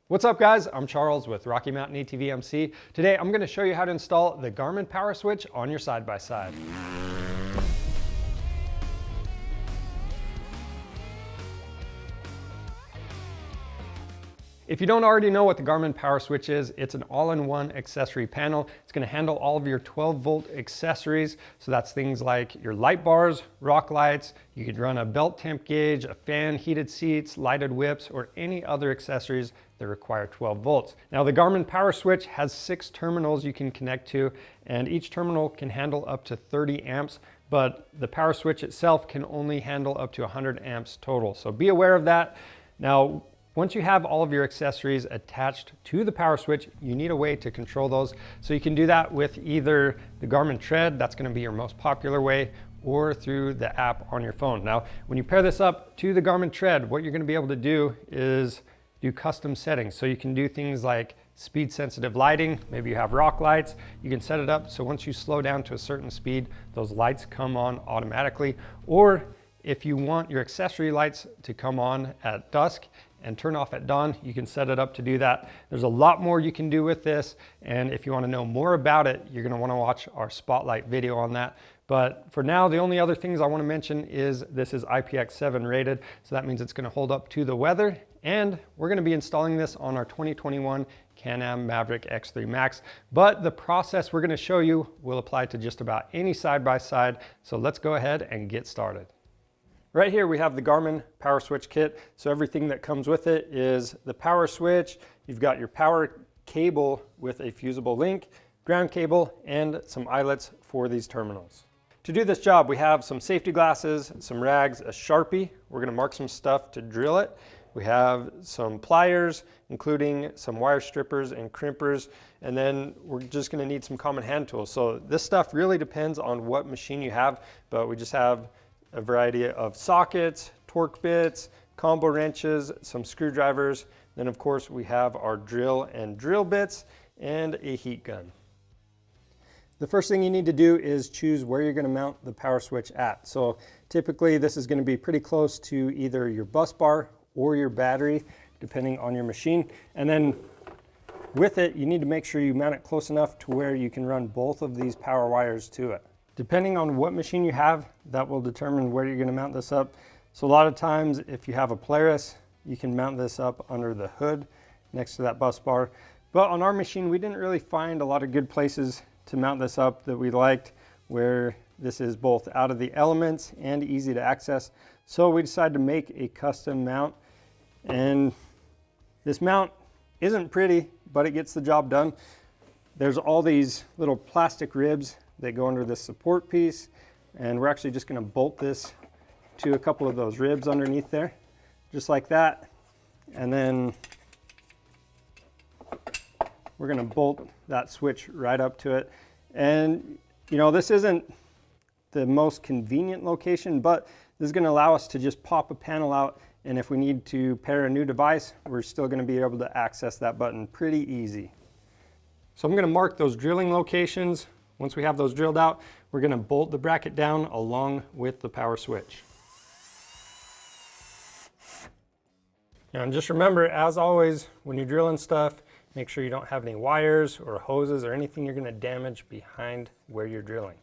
What's up guys, I'm Charles with Rocky Mountain UTV MC. Today I'm going to show you how to install the Garmin PowerSwitch on your side-by-side. If you don't already know what the Garmin PowerSwitch is, it's an all-in-one accessory panel. It's going to handle all of your 12-volt accessories. So that's things like your light bars, rock lights, you could run a belt temp gauge, a fan, heated seats, lighted whips, or any other accessories that require 12 volts. Now the Garmin PowerSwitch has 6 terminals you can connect to, and each terminal can handle up to 30 amps, but the PowerSwitch itself can only handle up to 100 amps total. So be aware of that. Now, once you have all of your accessories attached to the PowerSwitch, you need a way to control those. So you can do that with either the Garmin Tread, that's going to be your most popular way, or through the app on your phone. Now, when you pair this up to the Garmin Tread, what you're going to be able to do is do custom settings. So you can do things like speed sensitive lighting, maybe you have rock lights, you can set it up so once you slow down to a certain speed, those lights come on automatically. Or if you want your accessory lights to come on at dusk and turn off at dawn, you can set it up to do that. There's a lot more you can do with this, and if you want to know more about it, you're going to want to watch our spotlight video on that. But for now, the only other things I want to mention is this is IPX7 rated, so that means it's going to hold up to the weather, and we're going to be installing this on our 2021 Can-Am Maverick X3 Max, but the process we're going to show you will apply to just about any side-by-side, so let's go ahead and get started. Right here we have the Garmin PowerSwitch kit. So everything that comes with it is the power switch. You've got your power cable with a fusible link, ground cable, and some eyelets for these terminals. To do this job, we have some safety glasses, some rags, a Sharpie. We're going to mark some stuff to drill it. We have some pliers, including some wire strippers and crimpers, and then we're just going to need some common hand tools. So this stuff really depends on what machine you have, but we just have a variety of sockets, torque bits, combo wrenches, some screwdrivers. Then of course we have our drill and drill bits and a heat gun. The first thing you need to do is choose where you're going to mount the power switch at. So typically this is going to be pretty close to either your bus bar or your battery, depending on your machine. And then with it, you need to make sure you mount it close enough to where you can run both of these power wires to it. Depending on what machine you have, that will determine where you're going to mount this up. So a lot of times if you have a Polaris, you can mount this up under the hood next to that bus bar. But on our machine, we didn't really find a lot of good places to mount this up that we liked, where this is both out of the elements and easy to access. So we decided to make a custom mount. And this mount isn't pretty, but it gets the job done. There's all these little plastic ribs that go under this support piece, and we're actually just going to bolt this to a couple of those ribs underneath there, just like that. And then we're going to bolt that switch right up to it. And you know, this isn't the most convenient location, but this is going to allow us to just pop a panel out, and if we need to pair a new device, we're still going to be able to access that button pretty easy. So I'm going to mark those drilling locations. Once we have those drilled out, we're going to bolt the bracket down along with the power switch. And just remember, as always, when you're drilling stuff, make sure you don't have any wires or hoses or anything you're going to damage behind where you're drilling.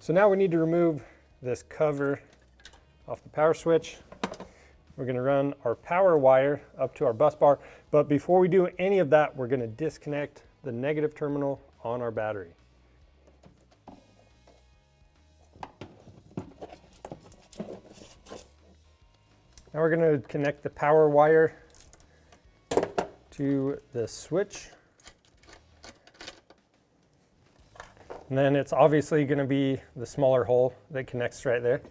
So now we need to remove this cover off the power switch. we're going to run our power wire up to our bus bar. But before we do any of that, we're going to disconnect the negative terminal on our battery. Now we're going to connect the power wire to the switch. And then it's obviously going to be the smaller hole that connects right there.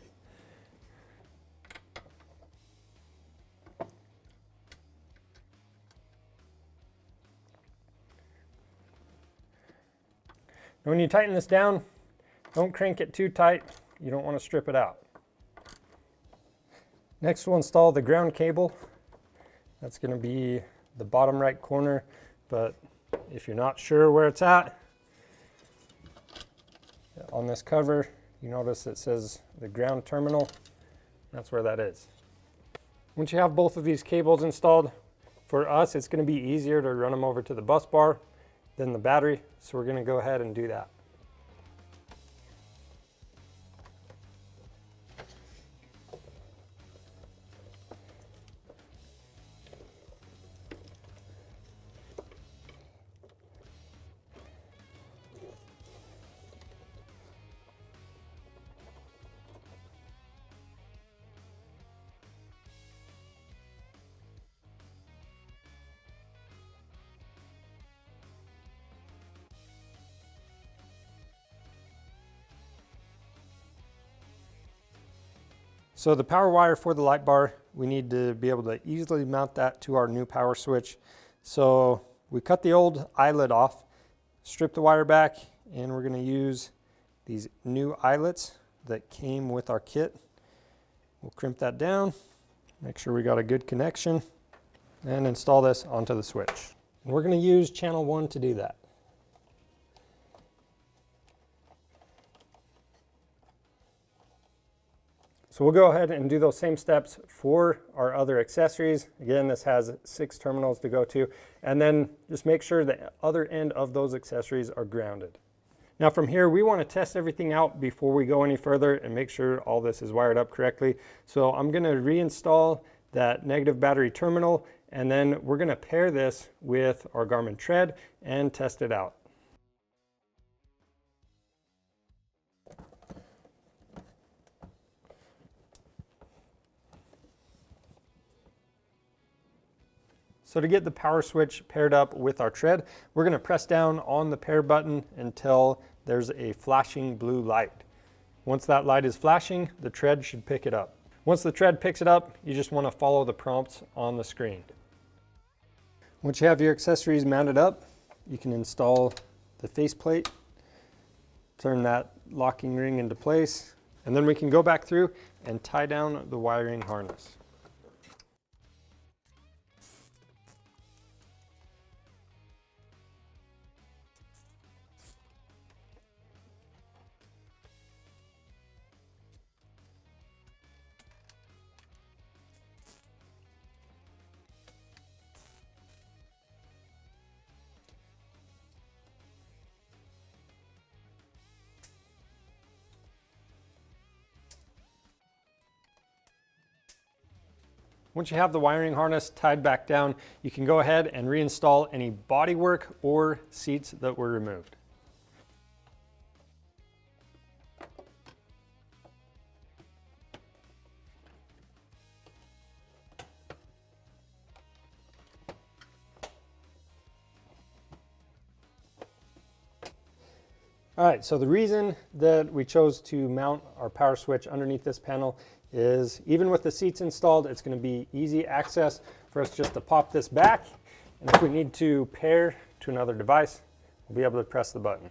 And when you tighten this down, don't crank it too tight. You don't want to strip it out. Next, we'll install the ground cable. That's going to be the bottom right corner, but if you're not sure where it's at, on this cover, you notice it says the ground terminal. That's where that is. Once you have both of these cables installed, for us, it's going to be easier to run them over to the bus bar than the battery, so we're going to go ahead and do that. So the power wire for the light bar, we need to be able to easily mount that to our new power switch. So we cut the old eyelet off, strip the wire back, and we're going to use these new eyelets that came with our kit. We'll crimp that down, make sure we got a good connection, and install this onto the switch. And we're going to use channel 1 to do that. So we'll go ahead and do those same steps for our other accessories. Again, this has 6 terminals to go to, and then just make sure the other end of those accessories are grounded. Now from here, we want to test everything out before we go any further and make sure all this is wired up correctly. So I'm going to reinstall that negative battery terminal, and then we're going to pair this with our Garmin tread and test it out. So to get the power switch paired up with our tread, we're going to press down on the pair button until there's a flashing blue light. Once that light is flashing, the tread should pick it up. Once the tread picks it up, you just want to follow the prompts on the screen. Once you have your accessories mounted up, you can install the faceplate, turn that locking ring into place, and then we can go back through and tie down the wiring harness. Once you have the wiring harness tied back down, you can go ahead and reinstall any bodywork or seats that were removed. All right, so the reason that we chose to mount our power switch underneath this panel is even with the seats installed, it's going to be easy access for us just to pop this back. And if we need to pair to another device, we'll be able to press the button.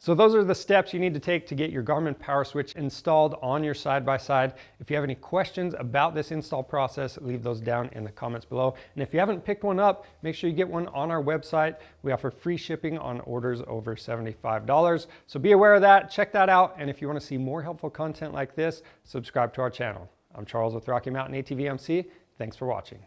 So those are the steps you need to take to get your Garmin PowerSwitch installed on your side-by-side. If you have any questions about this install process, leave those down in the comments below. And if you haven't picked one up, make sure you get one on our website. We offer free shipping on orders over $75. So be aware of that, check that out. And if you want to see more helpful content like this, subscribe to our channel. I'm Charles with Rocky Mountain ATV MC. Thanks for watching.